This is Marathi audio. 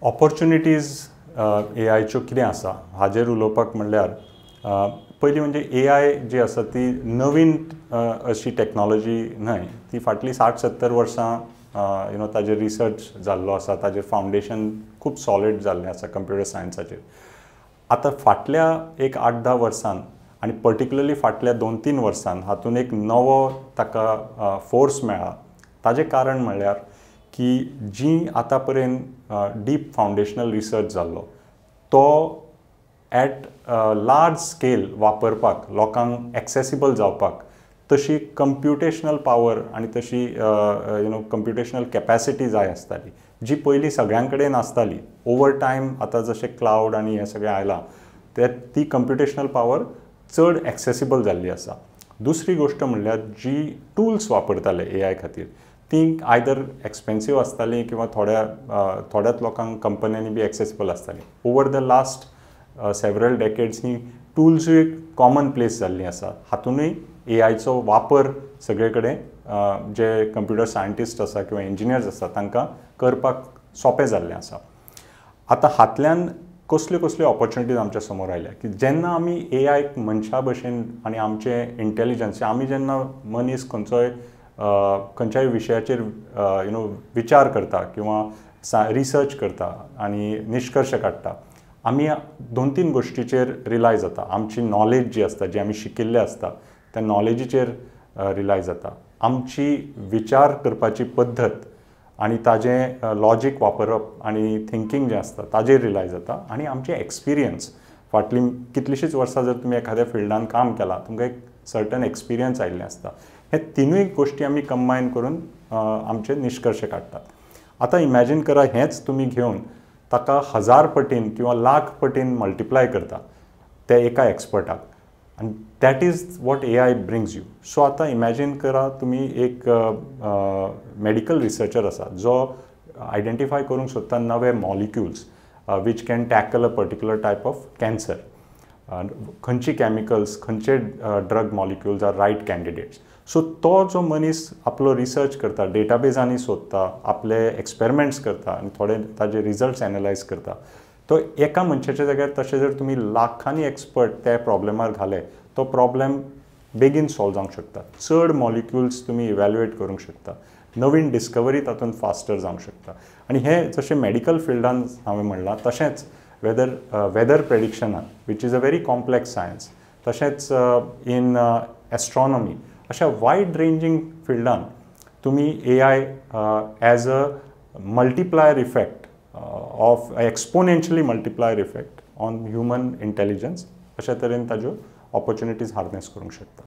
ऑपॉर्च्युनिटीज एआयच्यो कितें आसा हाजेर उलोवपाक म्हणल्यार पयलीं म्हणजे एआय जी आसा ती नवीन अशी टॅक्नॉलॉजी न्हय, ती फाटली 60-70 वर्सां ताजेर रिसर्च जाल्लो आसा, ताजेर फावंडेशन खूब सॉलिड जाल्लें आसा कंप्युटर सायन्साचेर. आतां फाटल्या एक 8-10 वर्सान आनी पर्टिक्युलरली फाटल्या 2-3 वर्सान हातून एक नवो ताका फोर्स मेळ्ळा. ताजें कारण म्हणल्यार की जी आतां पर्यंत डीप फावंडेशनल रिसर्च जाल्लो तो एट लार्ज स्केल वापरपाक लोकांक एक्सेसिबल जावपाक तशी कंप्युटेशनल पावर आनी तशी कंप्युटेशनल कॅपॅसिटी जाय आसताली जी पयलीं सगळ्यां कडेन नासताली. ओवर टायम आतां जशें क्लावड आनी हें सगळें आयलां ती कंप्युटेशनल पावर चड एक्सेसिबल जाल्ली आसा. दुसरी गोश्ट म्हणल्यार जी टूल्स वापरताले एआय खातीर ती आयदर एक्सपेन्सीव आसताली किंवा थोड्याच लोकांक कंपन्यांनी बी एक्सेसिबल आसताली. Over the last several decades ही टूल्सूय कॉमन प्लेस जाल्ली आसा. हातूनय एआयचो वापर सगळे कडेन जे कंप्युटर सायंटिस्ट आसा किंवा इंजिनियर्स आसा तांकां करपाक सोंपें जाल्लें आसा. आतां हातल्यान कसल्यो कसल्यो ऑपॉर्च्युनिटीज आमच्या समोर आयल्या की जेन्ना आमी एआयक मनशा भशेन आनी आमचें इंटेलिजन्स आमी जेन्ना मनीस खंयच्याय विशयाचेर विचार करता किंवा रिसर्च करता आनी निश्कर्श काडटा आमी 2-3 गोश्टीचेर रिलाय जाता. आमची नॉलेज जी आसता जी आमी शिकिल्ले आसता त्या नॉलेजीचेर रिलाय जाता. आमची विचार करपाची पद्दत आनी ताजें लॉजीक वापरप आनी थिंकींग जें आसता ताजेर रिलाय जाता आनी आमचे एक्सपिरियन्स फाटलीं कितलींशींच वर्सां जर तुमी एखाद्या फिल्डान काम केलां तुमकां एक सर्टन एक्सपिरियन्स आयिल्लें आसता. हे तिनूय गोश्टी आमी कंबायन करून आमचे निश्कर्श काडटात. आतां इमॅजीन करा हेंच तुमी घेवन ताका 1000 पटीन किंवा लाख पटीन मल्टिप्लाय करता त्या एका एक्सपर्टाक आनी that is what AI brings you. So आतां इमॅजीन करा तुमी एक मेडिकल रिसर्चर आसा जो आयडेंटिफाय करूंक सोदता नवे molecules which can tackle a particular type of cancer. खंयची कॅमिकल्स खंयचे drug molecules are right candidates. So तो जो मनीस आपलो रिसर्च करता डेटाबेजांनी सोदता आपले एक्सपेरिमेंट्स करता आनी थोडे ताजे रिजल्ट्स एनालायज करता तो एका मनशाच्या जाग्यार तशें जर तुमी लाखांनी एक्सपर्ट त्या प्रॉब्लेमार घाले तो प्रॉब्लेम बेगीन सॉल्व जावंक शकता. चड मॉलिक्युल्स तुमी इवॅल्युएट करूंक शकता. नवीन डिस्कवरी तातूंत फास्टर जावंक शकता. आनी हें जशें मेडिकल फिल्डान हांवें म्हणलां तशेंच वेदर प्रेडिक्शनान which is a very complex science तशेंच इन एस्ट्रॉनॉमी अशा वायड रेंजींग फिल्डान तुमी AI as a multiplier effect of exponentially multiplier effect on human intelligence अशा तरेन ताज्यो ऑपॉर्च्युनिटीज हार्नेस करूंक शकता.